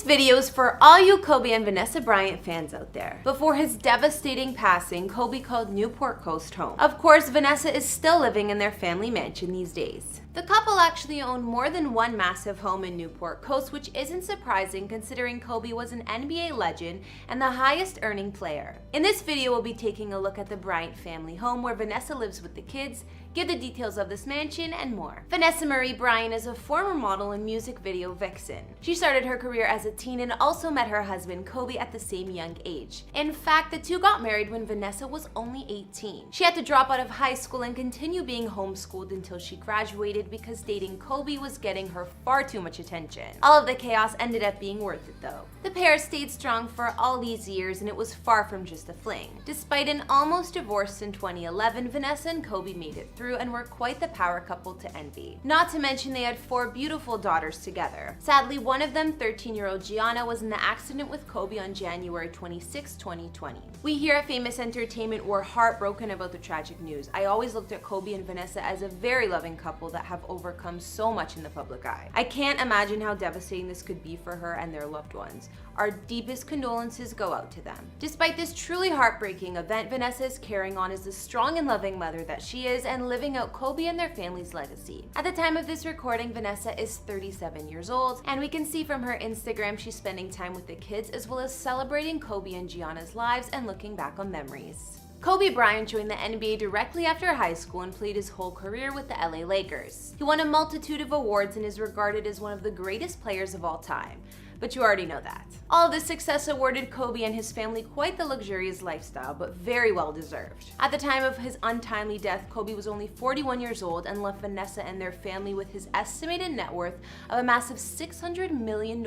video's for all you Kobe and Vanessa Bryant fans out there. Before his devastating passing, Kobe called Newport Coast home. Of course, Vanessa is still living in their family mansion these days. The couple actually owned more than one massive home in Newport Coast, which isn't surprising considering Kobe was an NBA legend and the highest earning player. In this video, we'll be taking a look at the Bryant family home where Vanessa lives with the kids, give the details of this mansion, and more. Vanessa Marie Bryant is a former model and music video vixen. She started her career as a teen and also met her husband Kobe at the same young age. In fact, the two got married when Vanessa was only 18. She had to drop out of high school and continue being homeschooled until she graduated because dating Kobe was getting her far too much attention. All of the chaos ended up being worth it though. The pair stayed strong for all these years and it was far from just a fling. Despite an almost divorce in 2011, Vanessa and Kobe made it through and were quite the power couple to envy. Not to mention they had 4 beautiful daughters together. Sadly, one of them, 13-year-old Gianna, was in the accident with Kobe on January 26, 2020. We here at Famous Entertainment were heartbroken about the tragic news. I always looked at Kobe and Vanessa as a very loving couple that have overcome so much in the public eye. I can't imagine how devastating this could be for her and their loved ones. Our deepest condolences go out to them. Despite this truly heartbreaking event, Vanessa is carrying on as the strong and loving mother that she is and living out Kobe and their family's legacy. At the time of this recording, Vanessa is 37 years old, and we can see from her Instagram she's spending time with the kids as well as celebrating Kobe and Gianna's lives and looking back on memories. Kobe Bryant joined the NBA directly after high school and played his whole career with the LA Lakers. He won a multitude of awards and is regarded as one of the greatest players of all time. But you already know that. All of this success awarded Kobe and his family quite the luxurious lifestyle, but very well deserved. At the time of his untimely death, Kobe was only 41 years old and left Vanessa and their family with his estimated net worth of a massive $600 million.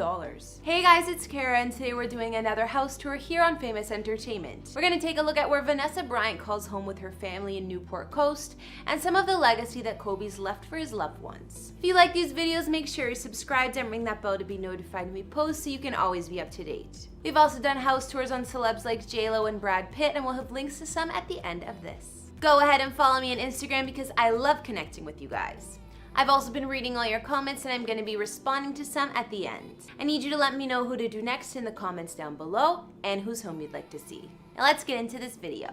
Hey guys, it's Kara, and today we're doing another house tour here on Famous Entertainment. We're gonna take a look at where Vanessa Bryant calls home with her family in Newport Coast and some of the legacy that Kobe's left for his loved ones. If you like these videos, make sure you're subscribed and ring that bell to be notified when we post so you can always be up to date. We've also done house tours on celebs like JLo and Brad Pitt, and we'll have links to some at the end of this. Go ahead and follow me on Instagram because I love connecting with you guys. I've also been reading all your comments and I'm going to be responding to some at the end. I need you to let me know who to do next in the comments down below and whose home you'd like to see. Now let's get into this video.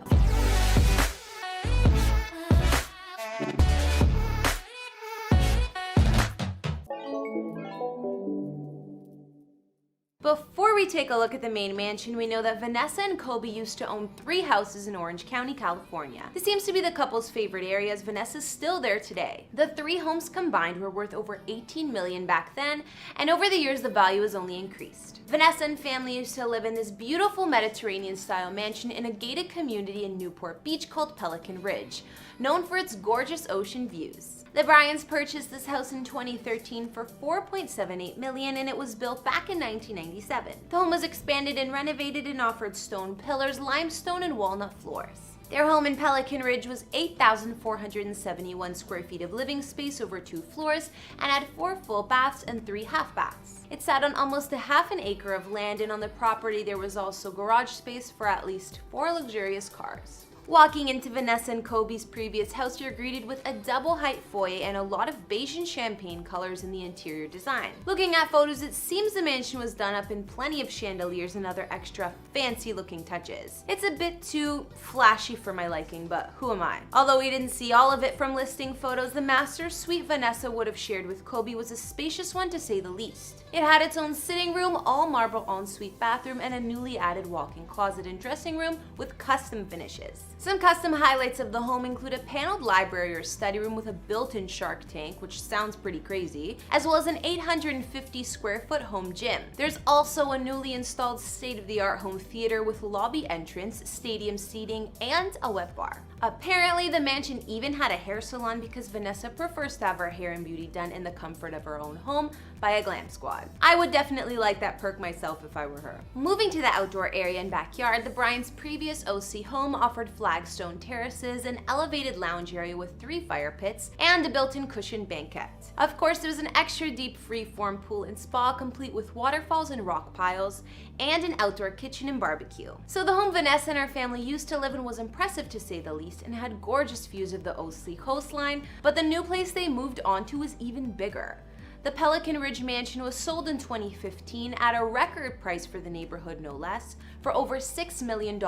Before we take a look at the main mansion, we know that Vanessa and Kobe used to own 3 houses in Orange County, California. This seems to be the couple's favorite area as Vanessa's still there today. The 3 homes combined were worth over $18 million back then, and over the years the value has only increased. Vanessa and family used to live in this beautiful Mediterranean-style mansion in a gated community in Newport Beach called Pelican Ridge, known for its gorgeous ocean views. The Bryants purchased this house in 2013 for $4.78 million and it was built back in 1997. The home was expanded and renovated and offered stone pillars, limestone, and walnut floors. Their home in Pelican Ridge was 8,471 square feet of living space over 2 floors and had 4 full baths and 3 half baths. It sat on almost a half an acre of land, and on the property there was also garage space for at least 4 luxurious cars. Walking into Vanessa and Kobe's previous house, you're greeted with a double-height foyer and a lot of beige and champagne colors in the interior design. Looking at photos, it seems the mansion was done up in plenty of chandeliers and other extra fancy-looking touches. It's a bit too flashy for my liking, but who am I? Although we didn't see all of it from listing photos, the master suite Vanessa would have shared with Kobe was a spacious one to say the least. It had its own sitting room, all marble ensuite bathroom, and a newly added walk-in closet and dressing room with custom finishes. Some custom highlights of the home include a paneled library or study room with a built-in shark tank, which sounds pretty crazy, as well as an 850 square foot home gym. There's also a newly installed state-of-the-art home theater with lobby entrance, stadium seating, and a wet bar. Apparently, the mansion even had a hair salon because Vanessa prefers to have her hair and beauty done in the comfort of her own home by a glam squad. I would definitely like that perk myself if I were her. Moving to the outdoor area and backyard, the Bryants' previous OC home offered flagstone terraces, an elevated lounge area with 3 fire pits, and a built-in cushioned banquette. Of course, there was an extra deep free-form pool and spa complete with waterfalls and rock piles, and an outdoor kitchen and barbecue. So the home Vanessa and her family used to live in was impressive to say the least and had gorgeous views of the OC coastline, but the new place they moved on to was even bigger. The Pelican Ridge mansion was sold in 2015 at a record price for the neighborhood, no less, for over $6 million.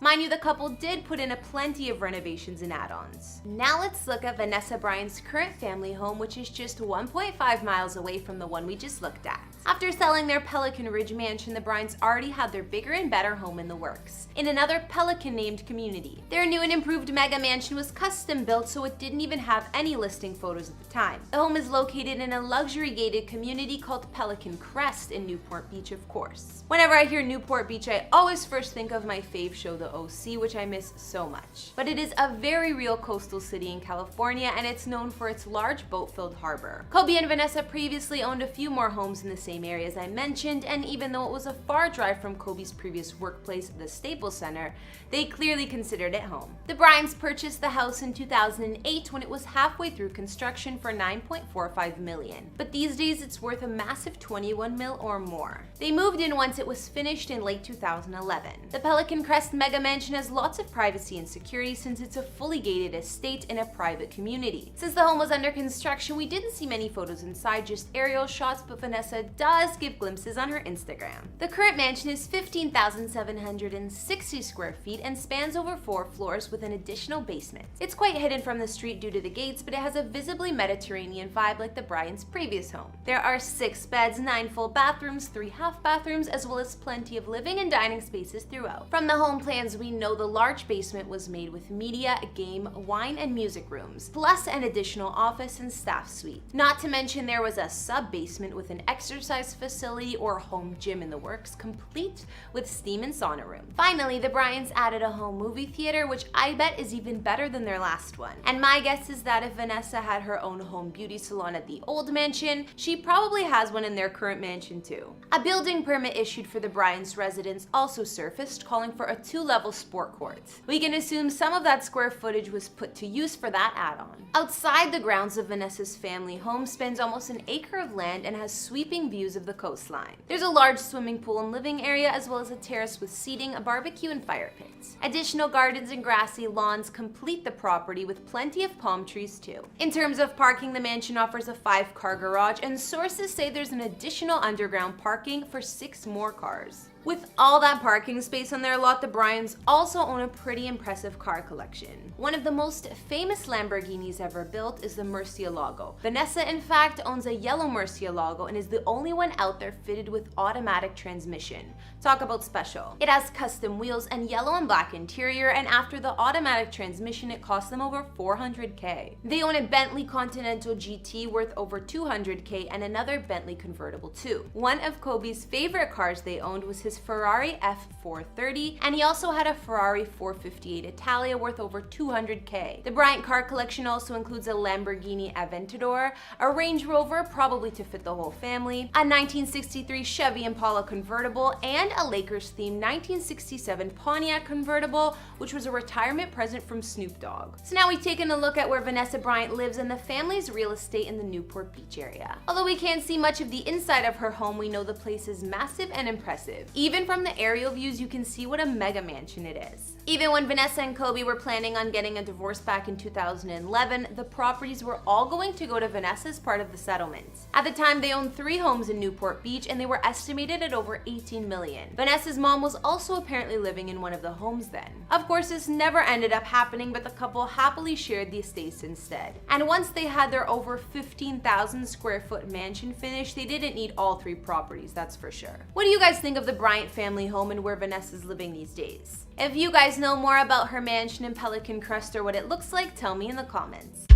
Mind you, the couple did put in a plenty of renovations and add-ons. Now let's look at Vanessa Bryant's current family home, which is just 1.5 miles away from the one we just looked at. After selling their Pelican Ridge mansion, the Bryants already had their bigger and better home in the works, in another Pelican-named community. Their new and improved mega mansion was custom built, so it didn't even have any listing photos at the time. The home is located in a luxury gated community called Pelican Crest in Newport Beach, of course. Whenever I hear Newport Beach, I always first think of my fave show, The OC, which I miss so much. But it is a very real coastal city in California, and it's known for its large boat-filled harbor. Kobe and Vanessa previously owned a few more homes in the same area as I mentioned, and even though it was a far drive from Kobe's previous workplace, the Staples Center, they clearly considered it home. The Bryants purchased the house in 2008 when it was halfway through construction for $9.45 million. But these days it's worth a massive $21 million or more. They moved in once it was finished in late 2011. The Pelican Crest mega mansion has lots of privacy and security since it's a fully gated estate in a private community. Since the home was under construction, we didn't see many photos inside, just aerial shots, but Vanessa does give glimpses on her Instagram. The current mansion is 15,760 square feet and spans over 4 floors with an additional basement. It's quite hidden from the street due to the gates, but it has a visibly Mediterranean vibe like the Bryants' previous home. There are 6 beds, 9 full bathrooms, 3 half bathrooms, as well as plenty of living and dining spaces throughout. From the home plans, we know the large basement was made with media, game, wine, and music rooms, plus an additional office and staff suite. Not to mention there was a sub-basement with an exercise facility or home gym in the works, complete with steam and sauna room. Finally, the Bryants added a home movie theater, which I bet is even better than their last one. And my guess is that if Vanessa had her own home beauty salon at the old mansion, she probably has one in their current mansion too. A building permit issued for the Bryants' residence also surfaced, calling for a 2-level sport court. We can assume some of that square footage was put to use for that add-on. Outside the grounds of Vanessa's family home spans almost an acre of land and has sweeping views of the coastline. There's a large swimming pool and living area, as well as a terrace with seating, a barbecue, and fire pits. Additional gardens and grassy lawns complete the property, with plenty of palm trees too. In terms of parking, the mansion offers a 5-car garage, and sources say there's an additional underground parking for 6 more cars. With all that parking space on their lot, the Bryants also own a pretty impressive car collection. One of the most famous Lamborghinis ever built is the Murcielago. Vanessa, in fact, owns a yellow Murcielago and is the only one out there fitted with automatic transmission. Talk about special. It has custom wheels and yellow and black interior, and after the automatic transmission, it cost them over $400K. They own a Bentley Continental GT worth over $200K and another Bentley convertible too. One of Kobe's favorite cars they owned was his Ferrari F430, and he also had a Ferrari 458 Italia worth over $200K. The Bryant car collection also includes a Lamborghini Aventador, a Range Rover, probably to fit the whole family, a 1963 Chevy Impala convertible, and a Lakers-themed 1967 Pontiac convertible, which was a retirement present from Snoop Dogg. So now we've taken a look at where Vanessa Bryant lives and the family's real estate in the Newport Beach area. Although we can't see much of the inside of her home, we know the place is massive and impressive. Even from the aerial views, you can see what a mega mansion it is. Even when Vanessa and Kobe were planning on getting a divorce back in 2011, the properties were all going to go to Vanessa's part of the settlement. At the time, they owned 3 homes in Newport Beach, and they were estimated at over $18 million. Vanessa's mom was also apparently living in one of the homes then. Of course, this never ended up happening, but the couple happily shared the estates instead. And once they had their over 15,000 square foot mansion finished, they didn't need all 3 properties, that's for sure. What do you guys think of the Bryant family home and where Vanessa's living these days? If you guys know more about her mansion in Pelican Crest or what it looks like, tell me in the comments.